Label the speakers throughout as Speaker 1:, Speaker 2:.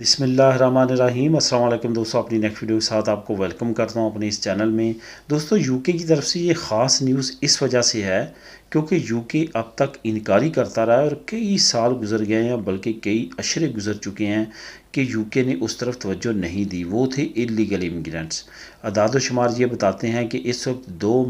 Speaker 1: بسم اللہ الرحمن الرحیم۔ السلام علیکم دوستوں، اپنی نیکسٹ ویڈیو کے ساتھ آپ کو ویلکم کرتا ہوں اپنے اس چینل میں۔ دوستوں، یو کے کی طرف سے یہ خاص نیوز اس وجہ سے ہے کیونکہ یو کے اب تک انکاری کرتا رہا ہے اور کئی سال گزر گئے ہیں، بلکہ کئی اشرے گزر چکے ہیں کہ یو کے نے اس طرف توجہ نہیں دی۔ وہ تھے انلیگل امیگرینٹس۔ اعداد و شمار یہ بتاتے ہیں کہ اس وقت 2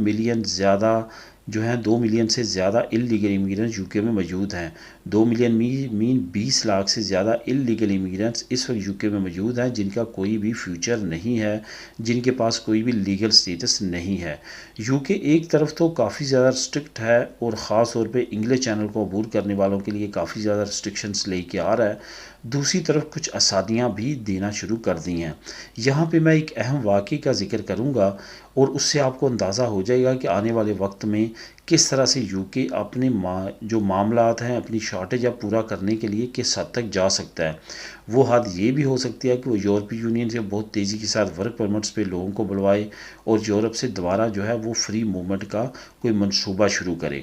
Speaker 1: ملین سے زیادہ انلیگل امیگرینٹس یو کے میں موجود ہیں۔ 2 ملین مین 20 لاکھ سے زیادہ انلیگل امیگرینٹس اس وقت یو کے میں موجود ہیں، جن کا کوئی بھی فیوچر نہیں ہے، جن کے پاس کوئی بھی لیگل سٹیٹس نہیں ہے۔ یو کے ایک طرف تو کافی زیادہ رسٹرکٹ ہے اور خاص طور پہ انگلش چینل کو عبور کرنے والوں کے لیے کافی زیادہ رسٹرکشنز لے کے آ رہا ہے، دوسری طرف کچھ آسانیاں بھی دینا شروع کر دی ہیں۔ یہاں پہ میں ایک اہم واقعے کا ذکر کروں گا اور اس سے آپ کو اندازہ ہو جائے گا کہ آنے والے وقت میں کس طرح سے یو کے اپنے جو معاملات ہیں، اپنی شارٹیج اب پورا کرنے کے لیے کس حد تک جا سکتا ہے۔ وہ حد یہ بھی ہو سکتی ہے کہ وہ یورپی یونین سے بہت تیزی کے ساتھ ورک پرمٹس پہ لوگوں کو بلوائے اور یورپ سے دوبارہ جو ہے وہ فری موومنٹ کا کوئی منصوبہ شروع کرے۔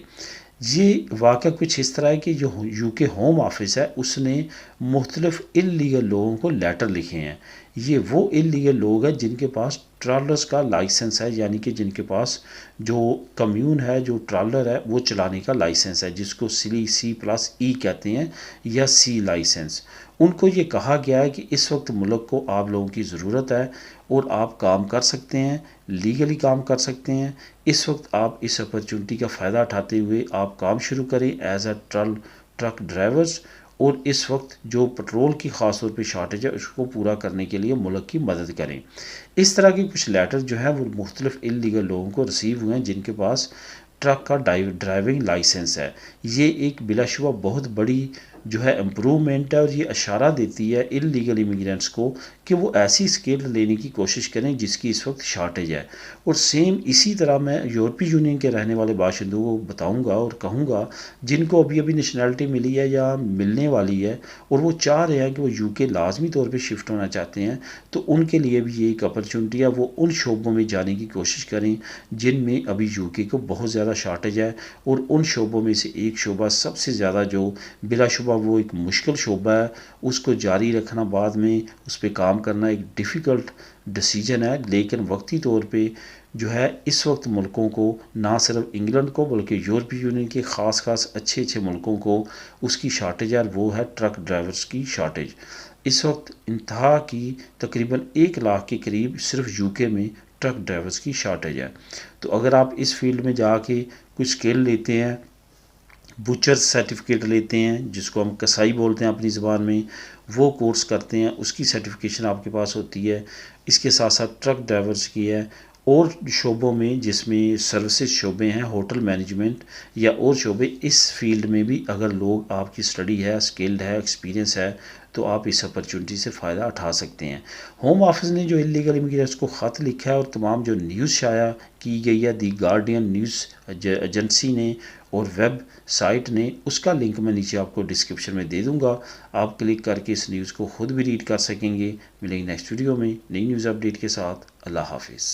Speaker 1: یہ واقعہ کچھ اس طرح ہے کہ جو یو کے ہوم آفس ہے اس نے مختلف انلیگل لوگوں کو لیٹر لکھے ہیں۔ یہ وہ انلیگل لوگ ہیں جن کے پاس ٹرالرز کا لائسنس ہے، یعنی کہ جن کے پاس جو کمیون ہے، جو ٹرالر ہے، وہ چلانے کا لائسنس ہے، جس کو C+E کہتے ہیں یا سی لائسنس۔ ان کو یہ کہا گیا ہے کہ اس وقت ملک کو آپ لوگوں کی ضرورت ہے اور آپ کام کر سکتے ہیں، لیگلی کام کر سکتے ہیں۔ اس وقت آپ اس اپرچونٹی کا فائدہ اٹھاتے ہوئے آپ کام شروع کریں ایز اے ٹرک ڈرائیورز، اور اس وقت جو پٹرول کی خاص طور پہ شارٹیج ہے اس کو پورا کرنے کے لیے ملک کی مدد کریں۔ اس طرح کے کچھ لیٹر جو ہیں وہ مختلف انلیگل لوگوں کو ریسیو ہوئے ہیں جن کے پاس ٹرک کا ڈرائیونگ لائسنس ہے۔ یہ ایک بلا شبہ بہت بڑی جو ہے امپروومنٹ ہے اور یہ اشارہ دیتی ہے انلیگل امیگرینٹس کو کہ وہ ایسی اسکل لینے کی کوشش کریں جس کی اس وقت شارٹیج ہے۔ اور سیم اسی طرح میں یورپی یونین کے رہنے والے باشندوں کو بتاؤں گا اور کہوں گا جن کو ابھی نیشنلٹی ملی ہے یا ملنے والی ہے اور وہ چاہ رہے ہیں کہ وہ یو کے لازمی طور پہ شفٹ ہونا چاہتے ہیں، تو ان کے لیے بھی یہ ایک اپرچونٹی ہے۔ وہ ان شعبوں میں جانے کی کوشش کریں جن میں ابھی یو کے کو بہت زیادہ شارٹیج ہے، اور ان شعبوں میں سے ایک شعبہ سب سے زیادہ جو بلا شبہ وہ ایک مشکل شعبہ ہے، اس کو جاری رکھنا، بعد میں اس پہ کام کرنا ایک ڈیفیکلٹ ڈیسیجن ہے، لیکن وقتی طور پہ جو ہے اس وقت ملکوں کو، نہ صرف انگلینڈ کو بلکہ یورپی یونین کے خاص اچھے ملکوں کو اس کی شارٹیج ہے، وہ ہے ٹرک ڈرائیورز کی شارٹیج۔ اس وقت انتہا کی تقریباً 1 لاکھ کے قریب صرف یو کے میں ٹرک ڈرائیورز کی شارٹیج ہے۔ تو اگر آپ اس فیلڈ میں جا کے کچھ اسکل لیتے ہیں، بچر سرٹیفکیٹ لیتے ہیں جس کو ہم کسائی بولتے ہیں اپنی زبان میں، وہ کورس کرتے ہیں، اس کی سرٹیفکیشن آپ کے پاس ہوتی ہے۔ اس کے ساتھ ساتھ ٹرک ڈرائیورز کی ہے، اور شعبوں میں جس میں سروسز شعبے ہیں، ہوٹل مینجمنٹ یا اور شعبے، اس فیلڈ میں بھی اگر لوگ آپ کی اسٹڈی ہے، اسکلڈ ہے، ایکسپیرینس ہے، تو آپ اس اپرچونٹی سے فائدہ اٹھا سکتے ہیں۔ ہوم آفس نے جو انلیگل امیگرینٹس کو خط لکھا ہے اور تمام جو نیوز شائع کی گئی ہے، دی گارڈین نیوز ایجنسی نے اور ویب سائٹ نے، اس کا لنک میں نیچے آپ کو ڈسکرپشن میں دے دوں گا۔ آپ کلک کر کے اس نیوز کو خود بھی ریڈ کر سکیں گے۔ ملیں گے نیکسٹ ویڈیو میں نئی نیوز اپڈیٹ کے ساتھ۔ اللہ حافظ۔